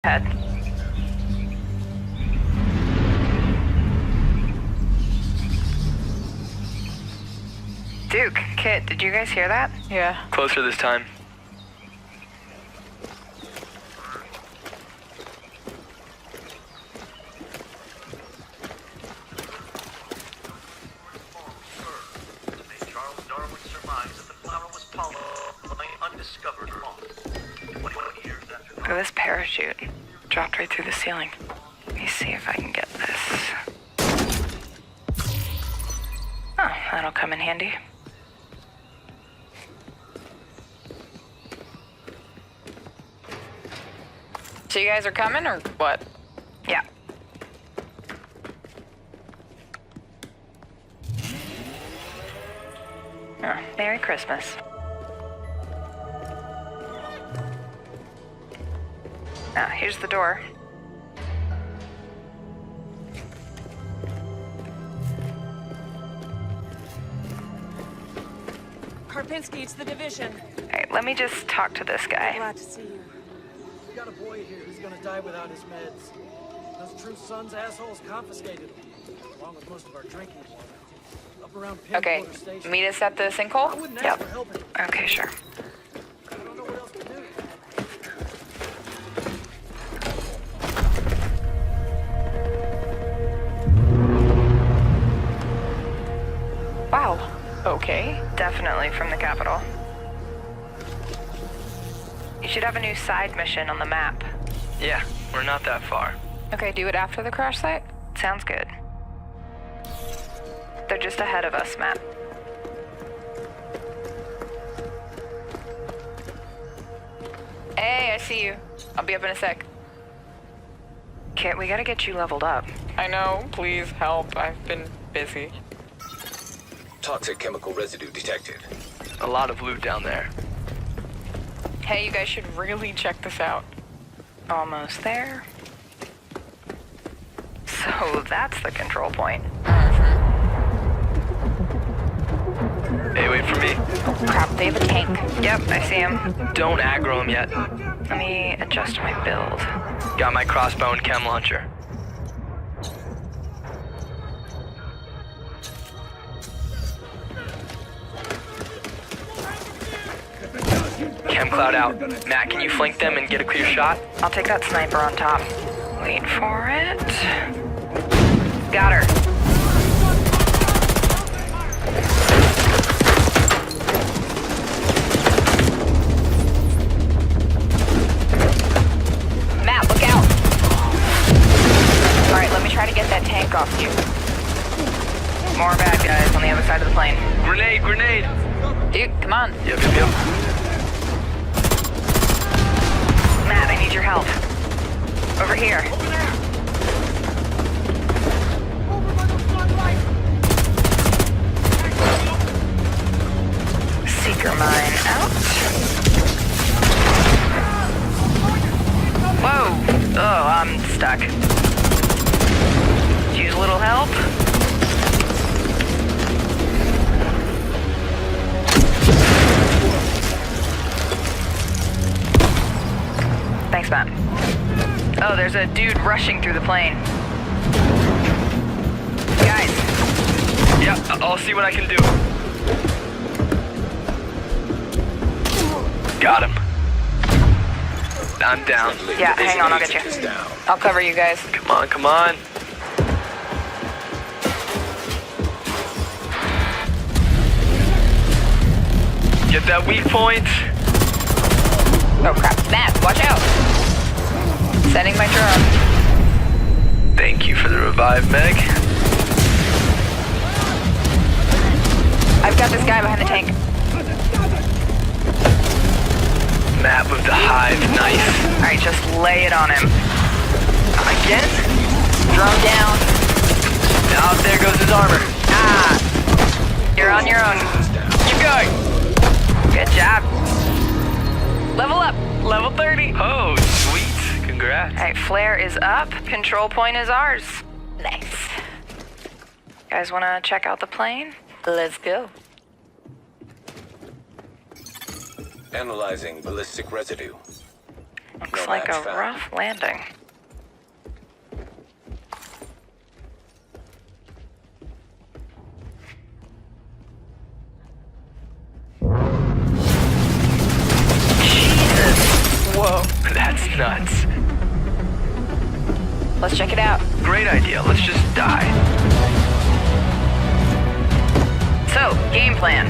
Head. Duke, Kit, did you guys hear that? Yeah. Closer this time. Look at this parachute. Dropped right through the ceiling. Let me see if I can get this. Oh, that'll come in handy. So you guys are coming or what? Yeah. Oh, Merry Christmas. Ah, here's the door. Karpinski, it's the division. Alright, let me just talk to this guy. Glad to see you. We got a boy here who's gonna die without his meds. Those True Sons assholes confiscated them, along with most of our drinking water. Up around Okay, Pinwater Station. meet us at the I sinkhole? wouldn't Yep. ask for help. Okay, sure. I don't know what else to do. Wow. Okay. Definitely from the capital. You should have a new side mission on the map. Yeah, we're not that far. Okay, do it after the crash site? Sounds good. They're just ahead of us, Matt. Hey, I see you. I'll be up in a sec. Kit, we gotta get you leveled up. I know, please help. I've been busy. Toxic chemical residue detected. A lot of loot down there. Hey, you guys should really check this out. Almost there. So that's the control point. Hey, wait for me. Crap, they have a tank. Yep, I see him. Don't aggro him yet. Let me adjust my build. Got my crossbow and chem launcher. Chem cloud out. Matt, can you flank them and get a clear shot? I'll take that sniper on top. Wait for it. Got her. Matt, look out. Alright, let me try to get that tank off you. More bad guys on the other side of the plane. Grenade, grenade! Dude, come on. Yep. Matt, I need your help. Over here. Seeker mine out. Whoa! Oh, I'm stuck. Use a little help. Thanks, Matt. Oh, there's a dude rushing through the plane. Guys. Yeah, I'll see what I can do. Got him. I'm down. Yeah, hang on, I'll get you. Is down. I'll cover you guys. Come on, come on. Get that weak point. Oh crap. Matt, watch out. Sending my drone. Thank you for the revive, Meg. I've got this guy behind the tank. Matt with the hive, nice. Alright, just lay it on him. Again? Drone down. Now there goes his armor. Ah! You're on your own. Keep going. Good job. Level up. Level 30. Oh, sweet. Congrats. Alright, flare is up. Control point is ours. Nice. Guys wanna check out the plane? Let's go. Analyzing ballistic residue. Looks No like a match found. rough landing. Whoa, that's nuts. Let's check it out. Great idea. Let's just die. So, game plan.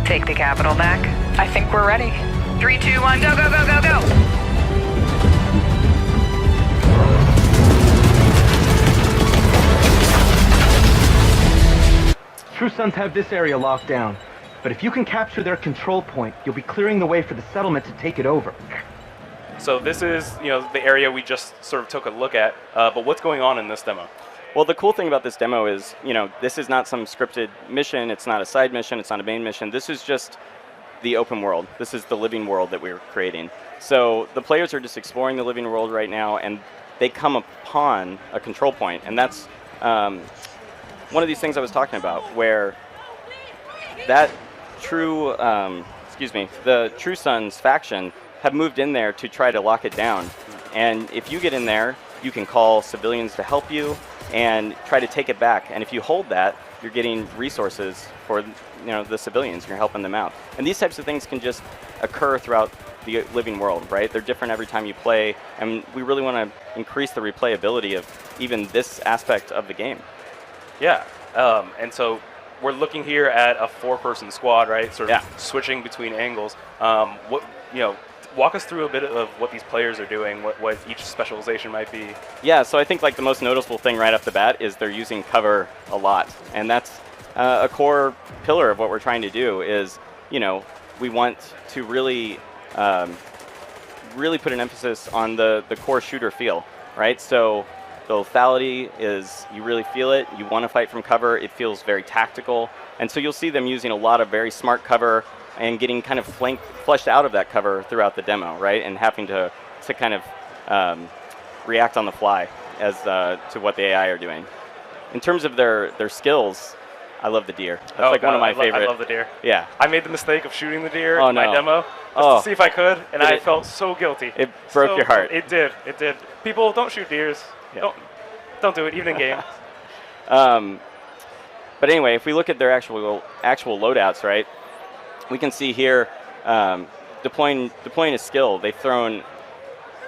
Take the capital back. I think we're ready. 3, 2, 1, go, go, go, go, go! True Sons have this area locked down, but if you can capture their control point, you'll be clearing the way for the settlement to take it over. So this is, the area we just sort of took a look at, but what's going on in this demo? Well, the cool thing about this demo is, this is not some scripted mission, it's not a side mission, it's not a main mission, this is just the open world. This is the living world that we're creating. So the players are just exploring the living world right now, and they come upon a control point, and that's one of these things I was talking about, where that true, the True Sons faction have moved in there to try to lock it down. And if you get in there, you can call civilians to help you and try to take it back. And if you hold that, you're getting resources for the civilians. You're helping them out. And these types of things can just occur throughout the living world, right? They're different every time you play, and we really want to increase the replayability of even this aspect of the game. Yeah, and so we're looking here at a 4-person squad, right? Sort of switching between angles. Walk us through a bit of what these players are doing, what each specialization might be. Yeah, so I think like the most noticeable thing right off the bat is they're using cover a lot, and that's a core pillar of what we're trying to do. Is we want to really put an emphasis on the core shooter feel, right? So the lethality is, you really feel it. You want to fight from cover. It feels very tactical, and so you'll see them using a lot of very smart cover and getting kind of flushed out of that cover throughout the demo, right? And having to kind of react on the fly as to what the AI are doing. In terms of their skills, I love the deer. That's one of my favorite. I love the deer. Yeah. I made the mistake of shooting the deer in my demo just to see if I could, and I felt so guilty. It broke your heart. It did. It did. People, don't shoot deers. Yeah. Don't do it, even in game. But anyway, if we look at their actual loadouts, right? We can see here deploying a skill. They've thrown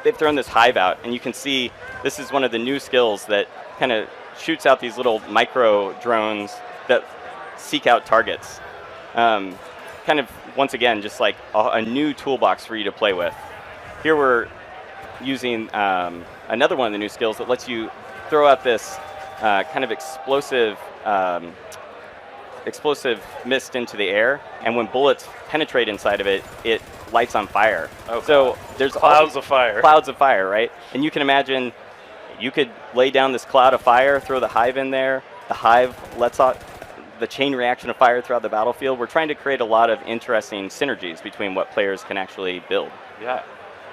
this hive out, and you can see this is one of the new skills that kind of shoots out these little micro drones that seek out targets. Kind of once again, just like a new toolbox for you to play with. Here we're using another one of the new skills that lets you throw out this kind of explosive mist into the air, and when bullets penetrate inside of it, it lights on fire. Oh, so there's clouds of fire. Clouds of fire, right? And you can imagine you could lay down this cloud of fire, throw the hive in there. The hive lets out the chain reaction of fire throughout the battlefield. We're trying to create a lot of interesting synergies between what players can actually build. Yeah.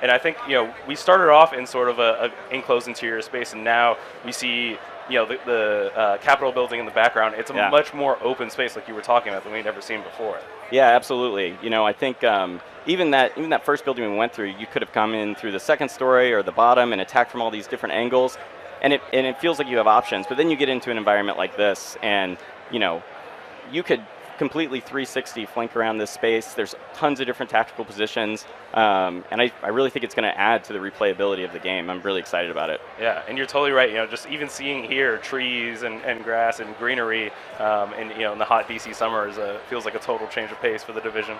And I think, we started off in sort of a enclosed interior space, and now we see the Capitol building in the background. It's a much more open space, like you were talking about, than we'd ever seen before. Yeah, absolutely. I think even that first building we went through, you could have come in through the second story or the bottom and attacked from all these different angles, and it feels like you have options. But then you get into an environment like this, and you could completely 360 flank around this space. There's tons of different tactical positions, and I really think it's going to add to the replayability of the game. I'm really excited about it. Yeah, and you're totally right. Just even seeing here trees and grass and greenery, in the hot DC summers, feels like a total change of pace for the Division.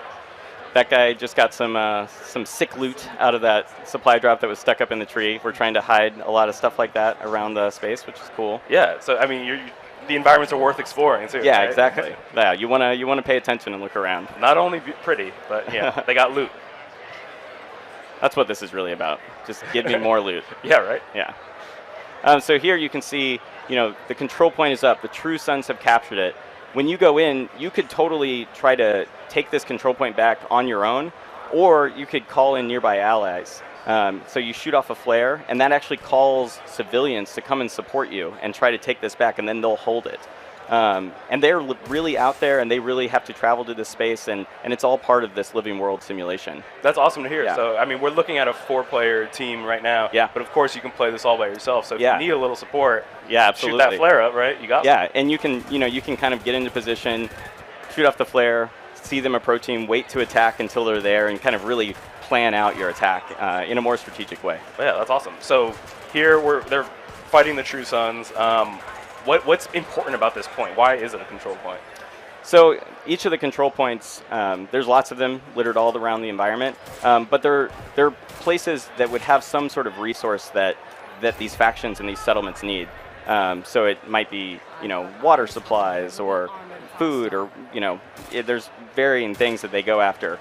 That guy just got some sick loot out of that supply drop that was stuck up in the tree. We're trying to hide a lot of stuff like that around the space, which is cool. Yeah, so I mean, the environments are worth exploring too. Yeah, right? exactly. Yeah, you wanna pay attention and look around. Not only pretty, but they got loot. That's what this is really about. Just give me more loot. Yeah, right. Yeah. So here you can see, the control point is up. The True Sons have captured it. When you go in, you could totally try to take this control point back on your own, or you could call in nearby allies. So you shoot off a flare, and that actually calls civilians to come and support you and try to take this back, and then they'll hold it. And they're really out there, and they really have to travel to this space, and it's all part of this living world simulation. That's awesome to hear. Yeah. So, I mean, we're looking at a 4-player team right now. Yeah. But of course, you can play this all by yourself. So if Yeah. you need a little support, Yeah, absolutely. shoot that flare up, right? You got Yeah, and you can kind of get into position, shoot off the flare, see them approaching, wait to attack until they're there, and kind of really plan out your attack in a more strategic way. Yeah, that's awesome. So here they're fighting the True Sons. What's important about this point? Why is it a control point? So each of the control points, there's lots of them littered all around the environment, but they're places that would have some sort of resource that these factions and these settlements need. So it might be, water supplies or food, or there's varying things that they go after.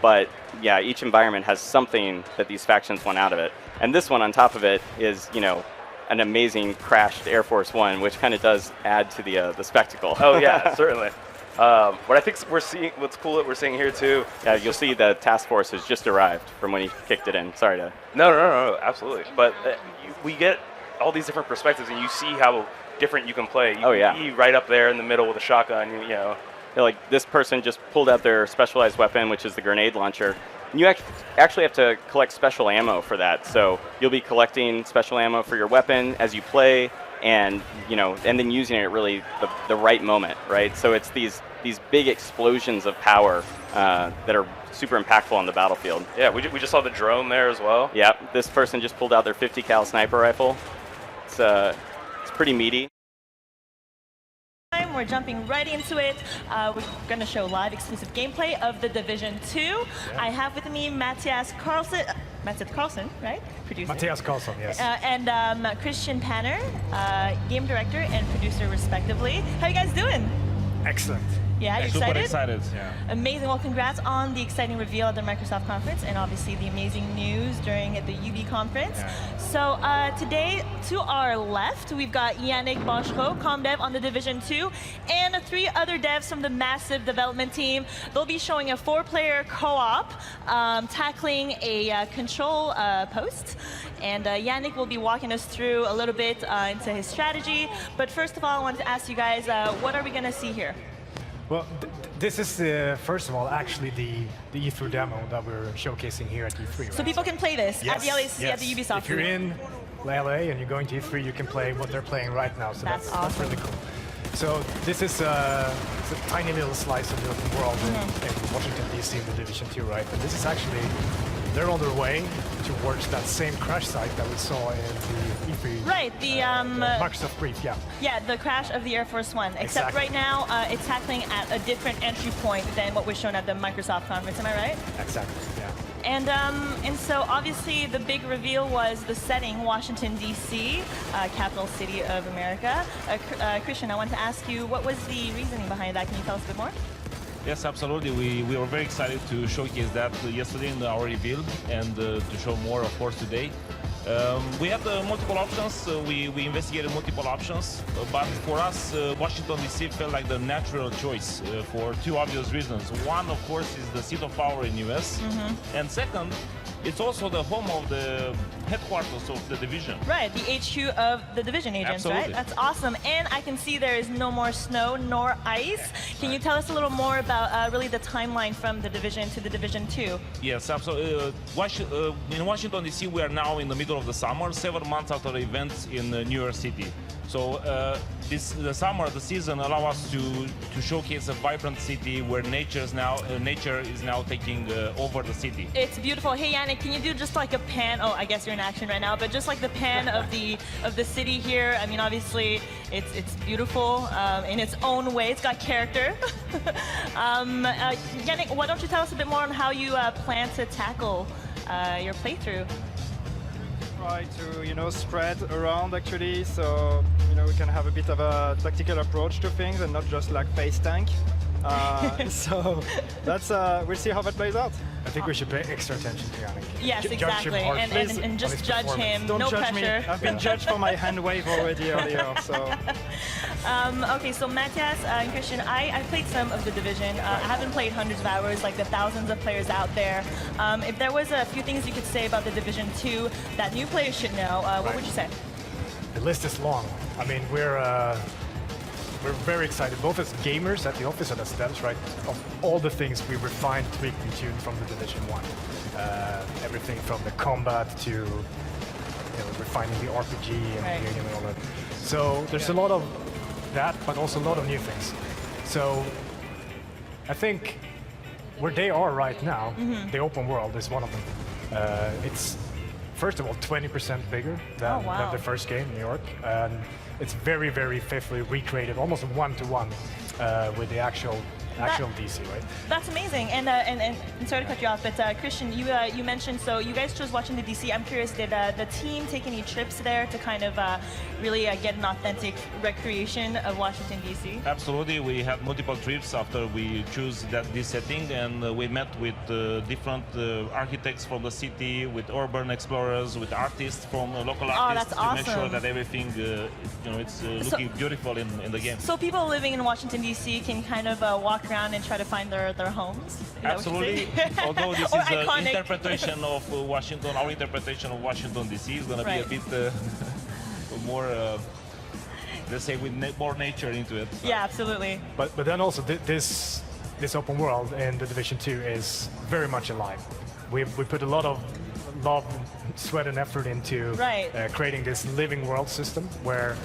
But yeah, each environment has something that these factions want out of it. And this one on top of it is, an amazing crashed Air Force One, which kind of does add to the spectacle. Oh yeah, certainly. What I think what's cool that we're seeing here too. Yeah, you'll see the task force has just arrived from when he kicked it in. Sorry to. No, absolutely. But we get all these different perspectives, and you see how different you can play. You can be right up there in the middle with a shotgun. Like this person just pulled out their specialized weapon, which is the grenade launcher. And you actually have to collect special ammo for that. So you'll be collecting special ammo for your weapon as you play, and and then using it at really the right moment, right? So it's these big explosions of power that are super impactful on the battlefield. Yeah, we just saw the drone there as well. Yeah, this person just pulled out their 50 cal sniper rifle. It's pretty meaty. We're jumping right into it. We're going to show live exclusive gameplay of The Division 2. Yeah. I have with me Matthias Carlson, right? Producer. Matthias Carlson, yes. And Christian Panner, game director and producer respectively. How you guys doing? Excellent. Yeah, you excited? Super excited, yeah. Amazing. Well, congrats on the exciting reveal at the Microsoft conference, and obviously the amazing news during the UB conference. Yeah. So today, to our left, we've got Yannick Bochereau, ComDev on The Division 2, and 3 other devs from the massive development team. They'll be showing a 4-player co-op, tackling a control post. And Yannick will be walking us through a little bit into his strategy. But first of all, I wanted to ask you guys, what are we going to see here? Well, this is, first of all, actually the E3 demo that we're showcasing here at E3. So people can play this at the LAC, at the Ubisoft. If you're in LA and you're going to E3, you can play what they're playing right now. So that's awesome. That's really cool. So this is it's a tiny little slice of the open world in Washington, D.C. in the Division 2, right? And this is actually, they're on their way towards that same crash site that we saw in the E3. Right, the Microsoft brief, yeah. Yeah, the crash of the Air Force One. Except right now, it's tackling at a different entry point than what was shown at the Microsoft conference. Am I right? Exactly, yeah. And so obviously the big reveal was the setting, Washington, D.C., capital city of America. Christian, I want to ask you, what was the reasoning behind that? Can you tell us a bit more? Yes, absolutely. We were very excited to showcase that yesterday in our reveal, and to show more, of course, today. We had multiple options. We investigated multiple options, but for us, Washington DC felt like the natural choice for 2 obvious reasons. One, of course, is the seat of power in US, and second, it's also the home of the headquarters of the Division. Right, the HQ of the Division agents, absolutely. Right? That's awesome. And I can see there is no more snow nor ice. Can you tell us a little more about really the timeline from the Division to the Division 2? Yes, absolutely. In Washington, D.C., we are now in the middle of the summer, 7 months after the events in New York City. So the summer, the season, allow us to showcase a vibrant city where nature is now taking over the city. It's beautiful. Hey Yannick, can you do just like a pan? Oh, I guess you're in action right now, but just like the pan of the city here. I mean, obviously, it's beautiful in its own way. It's got character. Yannick, why don't you tell us a bit more on how you plan to tackle your playthrough? Try to spread around actually, so we can have a bit of a tactical approach to things and not just like face tank. So that's we'll see how that plays out. I think we should pay extra attention to Yannick. Yes, exactly, and just judge him. Don't no judge pressure. me. I've been judged for my hand wave already earlier. So. Okay, so Matthias and Christian, I played some of the Division. I haven't played hundreds of hours like the thousands of players out there. If there was a few things you could say about the Division 2 that new players should know, what would you say? The list is long. I mean, we're very excited, both as gamers at the office and as devs, right? Of all the things we refined, tweaked, and tuned from the Division 1. Everything from the combat to refining the RPG and all that. So there's a lot of that, but also a lot of new things. So I think where they are right now, the open world is one of them. It's first of all 20% bigger than the first game, New York, and it's very, very faithfully recreated, almost one-to-one with the actual DC, right? That's amazing. And sorry to cut you off, but Christian, you mentioned, so you guys chose watching the DC. I'm curious, did the team take any trips there to kind of really get an authentic recreation of Washington, DC? Absolutely. We had multiple trips after we chose this setting, and we met with different architects from the city, with urban explorers, with artists from local artists that's awesome. to make sure that everything, it's looking beautiful in the game. So people living in Washington, DC can kind of walk around and try to find their homes? Absolutely. Although this is an interpretation of Washington, our interpretation of Washington DC is going to be a bit more, let's say, with more nature into it. Yeah, absolutely. But then also this open world in the Division 2 is very much alive. We put a lot of love, sweat, and effort into creating this living world system where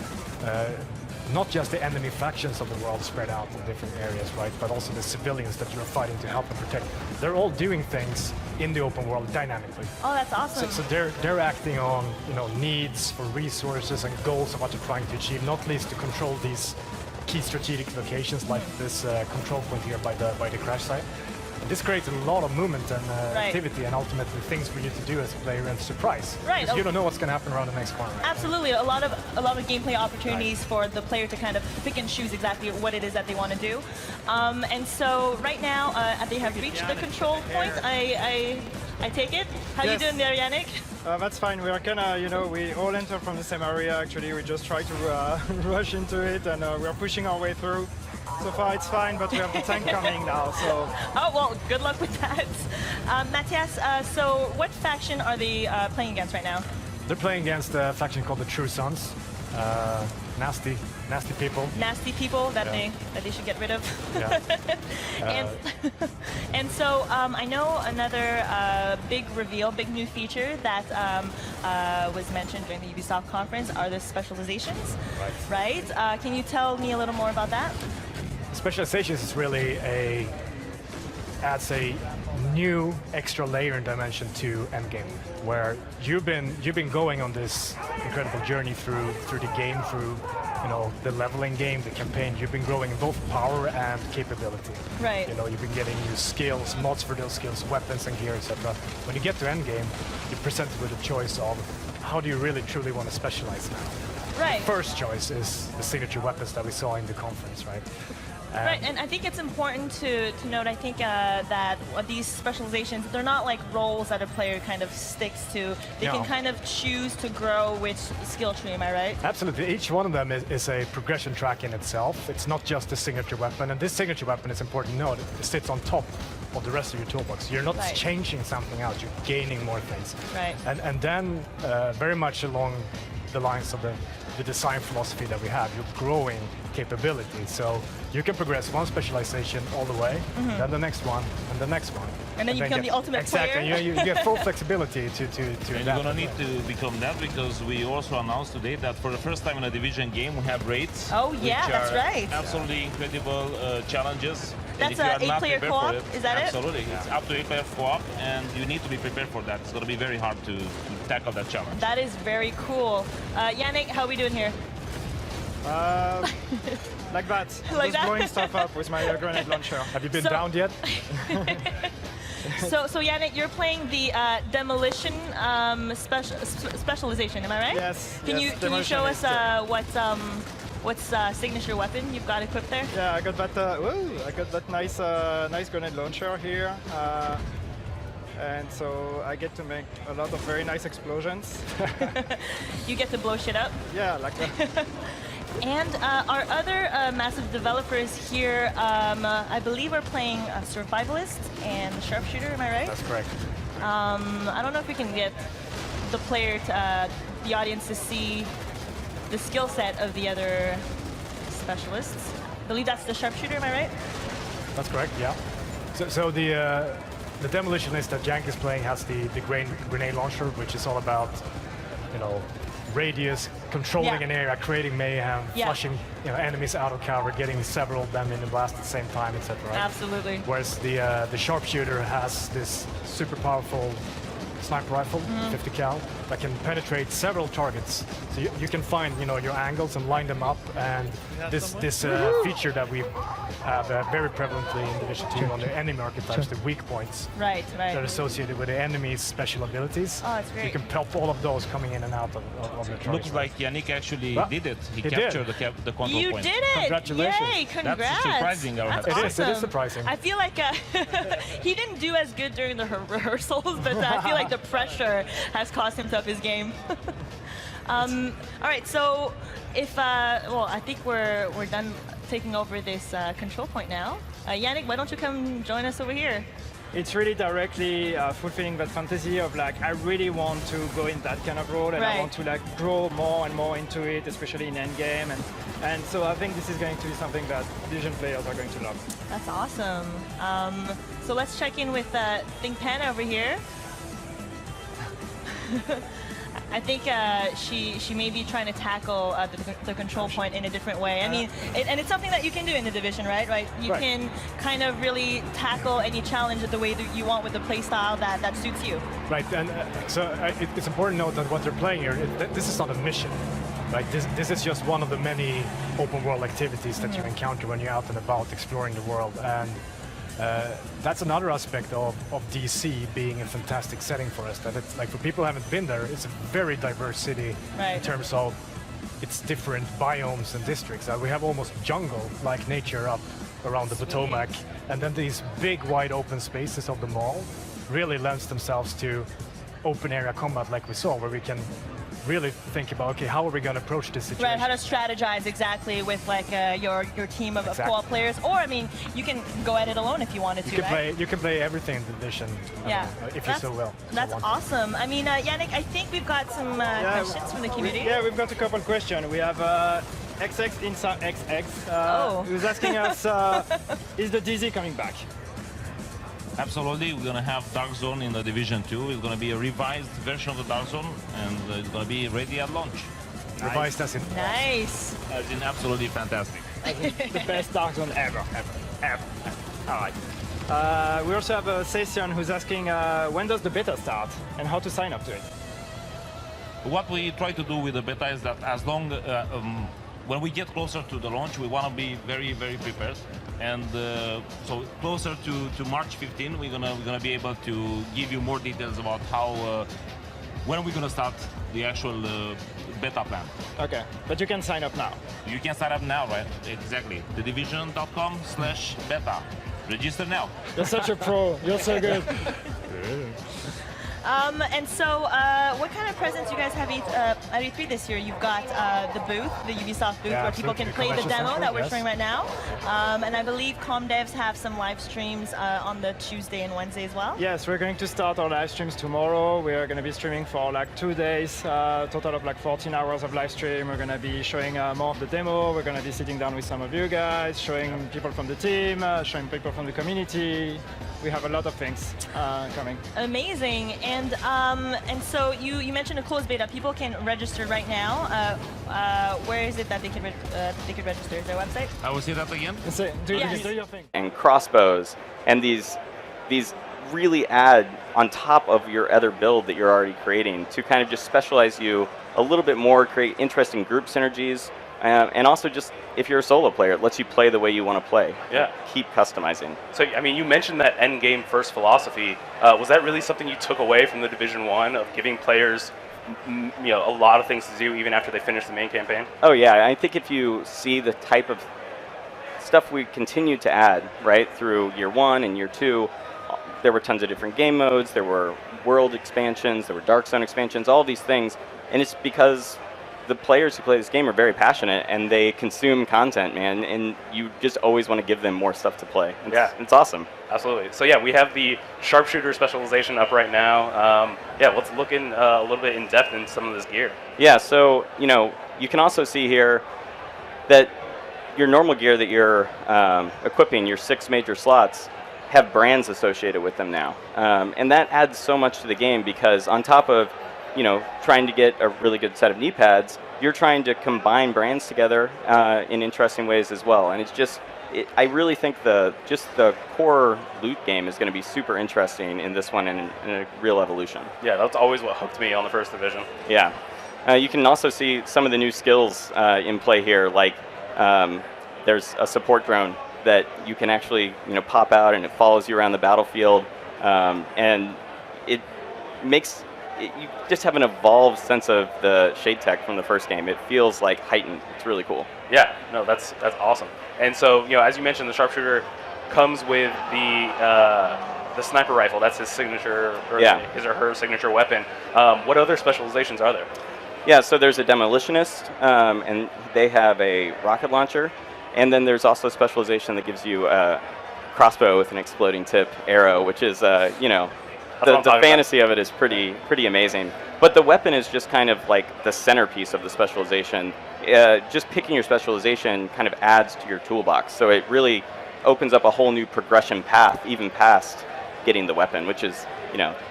not just the enemy factions of the world spread out in different areas, right? But also the civilians that you're fighting to help and protect. They're all doing things in the open world dynamically. Oh, that's awesome. So they're acting on needs for resources and goals of what they're trying to achieve, not least to control these key strategic locations like this control point here by the crash site. This creates a lot of movement and activity, and ultimately things for you to do as a player and surprise. Right. Because you don't know what's going to happen around the next corner. Right? Absolutely, a lot of gameplay opportunities for the player to kind of pick and choose exactly what it is that they want to do. And so right now, they have reached the control point. I take it. How you doing there, Yannick? That's fine. We are gonna, we all enter from the same area. Actually, we just try to rush into it, and we are pushing our way through. So far it's fine, but we have the tank coming now, so... Oh, well, good luck with that. Matthias, so what faction are they playing against right now? They're playing against a faction called the True Sons. Nasty people. Nasty people that they should get rid of. Yeah. And so I know another big reveal, big new feature that was mentioned during the Ubisoft conference are the specializations. Right. Can you tell me a little more about that? Specializations is really adds a new extra layer and dimension to endgame, where you've been going on this incredible journey through the game, through the leveling game, the campaign. You've been growing in both power and capability. Right. You've been getting new skills, mods for those skills, weapons and gear, etc. When you get to endgame, you're presented with a choice of how do you really truly want to specialize now. Right. The first choice is the signature weapons that we saw in the conference, right? Right, and I think it's important to note, I think that these specializations, they're not like roles that a player kind of sticks to. They can kind of choose to grow which skill tree, am I right? Absolutely. Each one of them is a progression track in itself. It's not just a signature weapon, and this signature weapon, it's important to note, it sits on top of the rest of your toolbox. You're not changing something out, you're gaining more things. Right. And then, very much along the lines of the design philosophy that we have, you're growing capability. So you can progress one specialization all the way, then the next one, and the next one. And then you become the ultimate player. Exactly, you get full flexibility to and you're gonna need to become that, because we also announced today that for the first time in a Division game we have raids. Oh yeah, that's right. Absolutely incredible challenges. That's an 8-player co-op, is that Absolutely. It's up to 8-player co-op, and you need to be prepared for that. It's going to be very hard to tackle that challenge. That is very cool. Yannick, how are we doing here? Like that. Just blowing stuff up with my grenade launcher. Have you been downed yet? So Yannick, you're playing the demolition specialization, am I right? Yes. Can you show us what's signature weapon you've got equipped there? Yeah, I got that nice grenade launcher here. And so I get to make a lot of very nice explosions. You get to blow shit up? Yeah, like that. And our other massive developers here, I believe are playing Survivalist and the Sharpshooter, am I right? That's correct. I don't know if we can get the player, the audience to see the skill set of the other specialists. I believe that's the sharpshooter, am I right? That's correct, yeah. So the demolitionist that Jank is playing has the grenade launcher, which is all about, you know, radius, controlling an area, creating mayhem, flushing enemies out of cover, getting several of them in the blast at the same time, etc. Right? Absolutely. Whereas the sharpshooter has this super powerful sniper rifle, 50 cal, that can penetrate several targets. So you can find your angles and line them up, and this feature that we have very prevalently in Division 2 on the enemy archetypes, the weak points that are associated with the enemy's special abilities. Oh, that's great. You can pop all of those coming in and out of the target. Looks like Yannick actually did it. He captured the control You point. did it! Congratulations. Yay, congrats! That's surprising. That's It awesome. is surprising. I feel like he didn't do as good during the rehearsals, but I feel like the pressure has cost him to up his game. All right, so if well, I think we're done taking over this control point now. Yannick, why don't you come join us over here? It's really directly fulfilling that fantasy of like, I really want to go in that kind of role, and I want to like grow more and more into it, especially in endgame. And so I think this is going to be something that Division players are going to love. That's awesome. So let's check in with Think Pen over here. I think she may be trying to tackle the control point in a different way. I mean, and it's something that you can do in the Division, right? You can kind of really tackle any challenge the way that you want with the playstyle that suits you. Right, and so it's important to note that what they're playing here, this is not a mission. Right, this is just one of the many open world activities that you encounter when you're out and about exploring the world. And that's another aspect of DC being a fantastic setting for us. That it's like, for people who haven't been there, it's a very diverse city in terms of its different biomes and districts. We have almost jungle-like nature up around the Potomac, and then these big wide open spaces of the mall really lends themselves to open area combat like we saw, where we can really think about, okay, how are we going to approach this situation? Right, how to strategize exactly with like your team of co-op players, or I mean, you can go at it alone if you wanted to. You can play everything in the Division, if you so will. That's awesome. I mean, Yannick, I think we've got some questions from the community. Yeah, we've got a couple questions. We have XX Inside XX who's asking us, is the DZ coming back? Absolutely, we're going to have Dark Zone in the Division 2. It's going to be a revised version of the Dark Zone, and it's going to be ready at launch. Revised as in nice. As in absolutely fantastic. As in the best Dark Zone ever. All right. We also have a session who's asking when does the beta start and how to sign up to it. What we try to do with the beta is that as long when we get closer to the launch, we want to be very, very prepared. And so closer to March 15, we're gonna be able to give you more details about how when we're gonna start the actual beta plan. Okay, but you can sign up now. You can sign up now, right? Exactly. thedivision.com/beta. Register now. You're such a pro. You're so good. And so, what kind of presents you guys have at E3 this year? You've got the booth, the Ubisoft booth, where people can play the demo that we're showing right now. And I believe ComDevs have some live streams on the Tuesday and Wednesday as well. Yes, we're going to start our live streams tomorrow. We are going to be streaming for like 2 days, total of like 14 hours of live stream. We're going to be showing more of the demo. We're going to be sitting down with some of you guys, showing people from the team, showing people from the community. We have a lot of things coming. Amazing. And so you mentioned a closed beta. People can register right now. Where is it that they could register? Is there a website? I will say that again. Do your thing. And crossbows, and these really add on top of your other build that you're already creating to kind of just specialize you a little bit more, create interesting group synergies. And also, just if you're a solo player, it lets you play the way you want to play. Yeah. Keep customizing. So, I mean, you mentioned that end game first philosophy. Was that really something you took away from the Division 1 of giving players, a lot of things to do even after they finish the main campaign? Oh yeah, I think if you see the type of stuff we continue to add right through year 1 and year 2, there were tons of different game modes. There were world expansions. There were Dark Zone expansions. All of these things, and it's because the players who play this game are very passionate and they consume content, man, and you just always want to give them more stuff to play. It's awesome. Absolutely. So yeah, we have the sharpshooter specialization up right now. Let's look in a little bit in depth in some of this gear. Yeah, so you can also see here that your normal gear that you're equipping, your 6 major slots, have brands associated with them now. And that adds so much to the game because on top of, trying to get a really good set of knee pads, you're trying to combine brands together in interesting ways as well. And it's just, I really think the core loot game is going to be super interesting in this one and in a real evolution. Yeah, that's always what hooked me on the first division. Yeah. You can also see some of the new skills in play here, like there's a support drone that you can actually pop out and it follows you around the battlefield, and it makes you just have an evolved sense of the Shade Tech from the first game. It feels like heightened. It's really cool. Yeah, no, that's awesome. And so as you mentioned, the sharpshooter comes with the sniper rifle. That's his signature, or his or her signature weapon. What other specializations are there? Yeah, so there's a demolitionist, and they have a rocket launcher, and then there's also a specialization that gives you a crossbow with an exploding tip arrow, which is the fantasy of it is pretty amazing. But the weapon is just kind of like the centerpiece of the specialization. Just picking your specialization kind of adds to your toolbox, so it really opens up a whole new progression path, even past getting the weapon, which is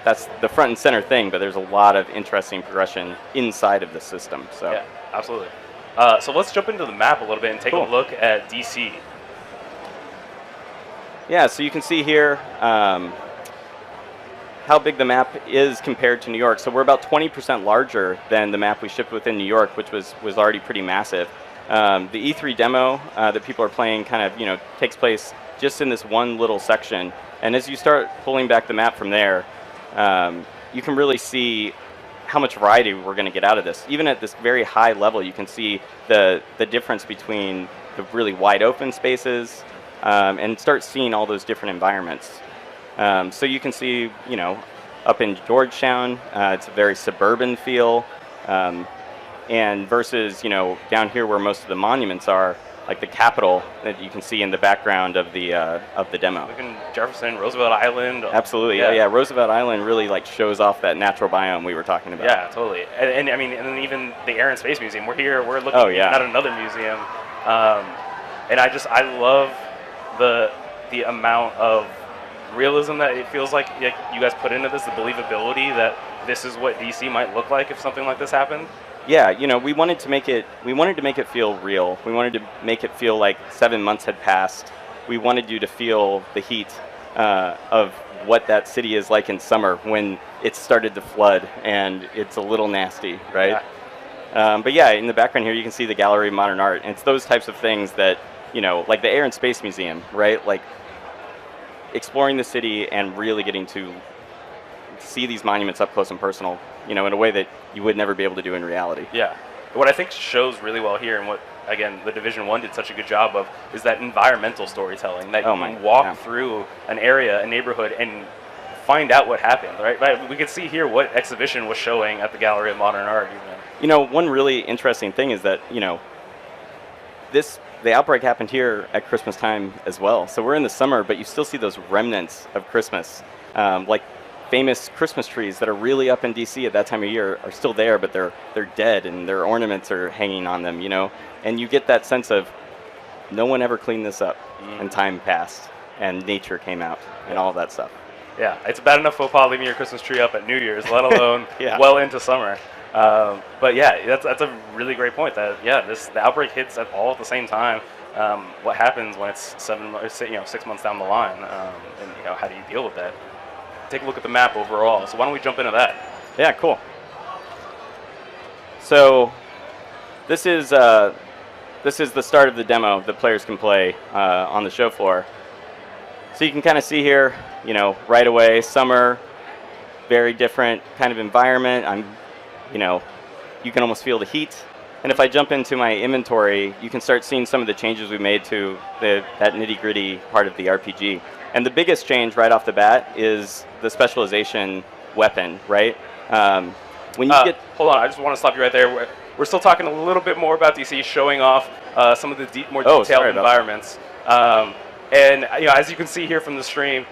that's the front and center thing, but there's a lot of interesting progression inside of the system. So yeah, absolutely. So let's jump into the map a little bit and take a look at DC. Yeah, so you can see here how big the map is compared to New York. So we're about 20% larger than the map we shipped within New York, which was already pretty massive. The E3 demo that people are playing kind of takes place just in this one little section. And as you start pulling back the map from there, you can really see how much variety we're going to get out of this. Even at this very high level, you can see the difference between the really wide open spaces and start seeing all those different environments. So you can see, up in Georgetown, it's a very suburban feel. And versus, down here where most of the monuments are, like the Capitol that you can see in the background of the demo. Look in Jefferson, Roosevelt Island. Absolutely, yeah. Roosevelt Island really shows off that natural biome we were talking about. Yeah, totally. And I mean, and then even the Air and Space Museum. We're here. We're looking at another museum, and I love the amount of realism that it feels like you guys put into this. The believability that this is what DC might look like if something like this happened. Yeah, we wanted to make it feel real. We wanted to make it feel like 7 months had passed. We wanted you to feel the heat of what that city is like in summer when it started to flood and it's a little nasty, right? Yeah. But yeah, in the background here you can see the Gallery of Modern Art. And it's those types of things that, like the Air and Space Museum, right? Like exploring the city and really getting to see these monuments up close and personal, in a way that you would never be able to do in reality. Yeah. What I think shows really well here, and what, again, the Division 1 did such a good job of, is that environmental storytelling. That you can walk through an area, a neighborhood, and find out what happened, right? We could see here what exhibition was showing at the Gallery of Modern Art. Even. One really interesting thing is that, the outbreak happened here at Christmas time as well. So we're in the summer, but you still see those remnants of Christmas. Like famous Christmas trees that are really up in DC at that time of year are still there, but they're dead and their ornaments are hanging on them, And you get that sense of no one ever cleaned this up, and time passed, and nature came out, and all of that stuff. Yeah, it's bad enough faux pas leaving your Christmas tree up at New Year's, let alone well into summer. But yeah, that's a really great point. That the outbreak hits all at the same time. What happens when it's 6 months down the line, and how do you deal with that? Take a look at the map overall. So why don't we jump into that? Yeah, cool. So this is the start of the demo that players can play on the show floor. So you can kind of see here, right away, summer, very different kind of environment. You can almost feel the heat. And if I jump into my inventory, you can start seeing some of the changes we made to that nitty-gritty part of the RPG. And the biggest change right off the bat is the specialization weapon, right? When you hold on, I just want to stop you right there. We're still talking a little bit more about DC, showing off some of the more detailed environments. And as you can see here from the stream,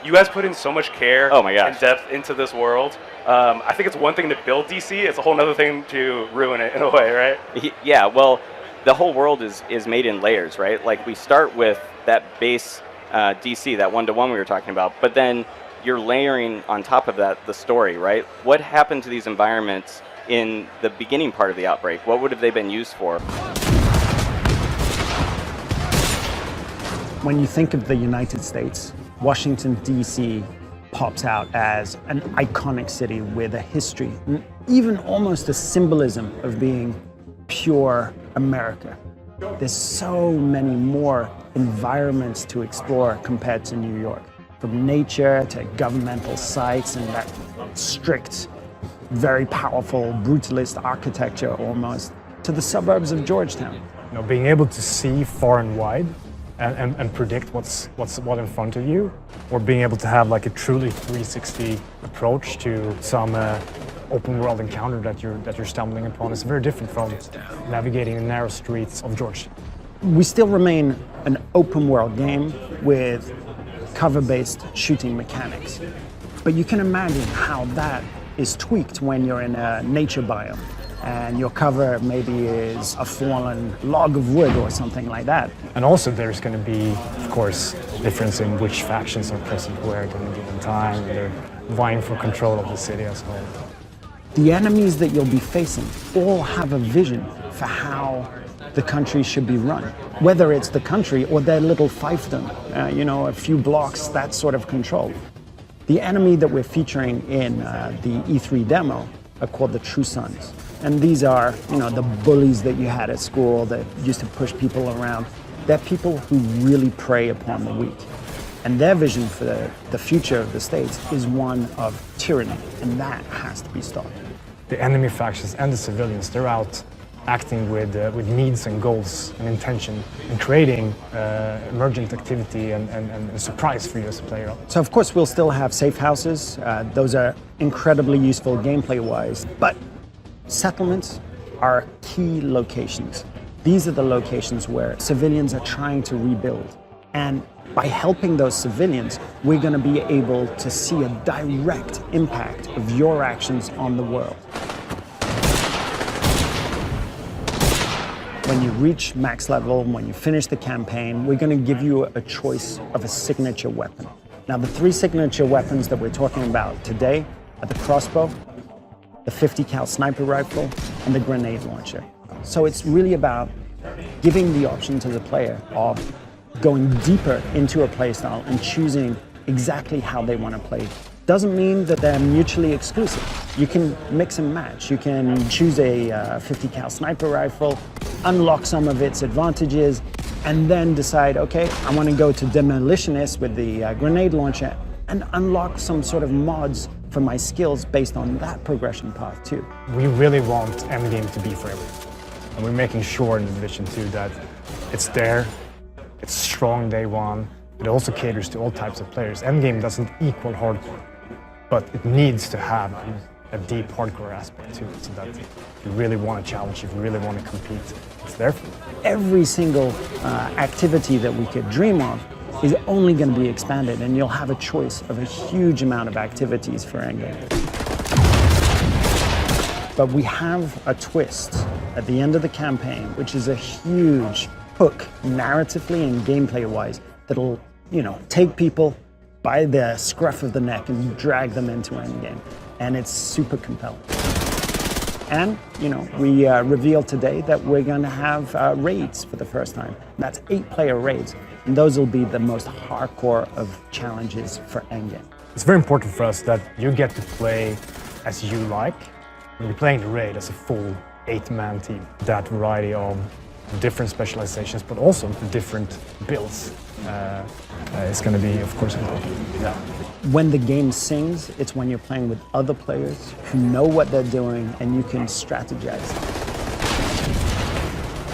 you guys put in so much care and depth into this world. I think it's one thing to build DC; it's a whole other thing to ruin it in a way, right? Yeah. Well, the whole world is made in layers, right? Like we start with that base DC, that one-to-one we were talking about, but then you're layering on top of that the story, right? What happened to these environments in the beginning part of the outbreak? What would have they been used for? When you think of the United States, Washington, D.C. pops out as an iconic city with a history, and even almost a symbolism of being pure America. There's so many more environments to explore compared to New York. From nature to governmental sites and that strict, very powerful, brutalist architecture almost, to the suburbs of Georgetown. You know, being able to see far and wide and predict what's in front of you, or being able to have like a truly 360 approach to some open world encounter that you're stumbling upon is very different from navigating the narrow streets of Georgetown. We still remain an open world game with cover-based shooting mechanics, but you can imagine how that is tweaked when you're in a nature biome and your cover maybe is a fallen log of wood or something like that. And also there's going to be, of course, difference in which factions are present where at any given time, and they're vying for control of the city as well. The enemies that you'll be facing all have a vision for how the country should be run, whether it's the country or their little fiefdom, a few blocks, that sort of control. The enemy that we're featuring in the E3 demo are called the True Sons. And these are, the bullies that you had at school that used to push people around. They're people who really prey upon the weak. And their vision for the future of the States is one of tyranny, and that has to be stopped. The enemy factions and the civilians, they're out acting with needs and goals and intention, and creating emergent activity and surprise for you as a player. So of course we'll still have safe houses. Those are incredibly useful gameplay-wise, but settlements are key locations. These are the locations where civilians are trying to rebuild. And by helping those civilians, we're going to be able to see a direct impact of your actions on the world. When you reach max level, when you finish the campaign, we're going to give you a choice of a signature weapon. Now, the 3 signature weapons that we're talking about today are the crossbow, the 50 cal sniper rifle, and the grenade launcher. So it's really about giving the option to the player of going deeper into a playstyle and choosing exactly how they want to play. Doesn't mean that they're mutually exclusive. You can mix and match. You can choose a 50 cal sniper rifle, unlock some of its advantages, and then decide, okay, I want to go to demolitionist with the grenade launcher and unlock some sort of mods for my skills based on that progression path too. We really want Endgame to be for everyone. And we're making sure in Division 2 that it's there, it's strong day one, but it also caters to all types of players. Endgame doesn't equal hardcore, but it needs to have a deep hardcore aspect to it, so that if you really want to challenge, if you really want to compete, it's there for you. Every single activity that we could dream of is only going to be expanded, and you'll have a choice of a huge amount of activities for Endgame. But we have a twist at the end of the campaign, which is a huge hook, narratively and gameplay-wise, that'll, take people by the scruff of the neck and drag them into Endgame. And it's super compelling. And, we revealed today that we're going to have raids for the first time. That's 8-player raids, and those will be the most hardcore of challenges for Endgame. It's very important for us that you get to play as you like. When you're playing the raid as a full 8-man team, that variety of different specializations, but also the different builds is going to be, of course, important. Yeah. When the game sings, it's when you're playing with other players who know what they're doing and you can strategize.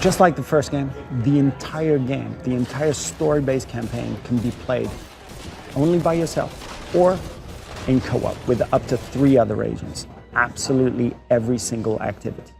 Just like the first game, the entire story-based campaign can be played only by yourself or in co-op with up to 3 other agents. Absolutely every single activity.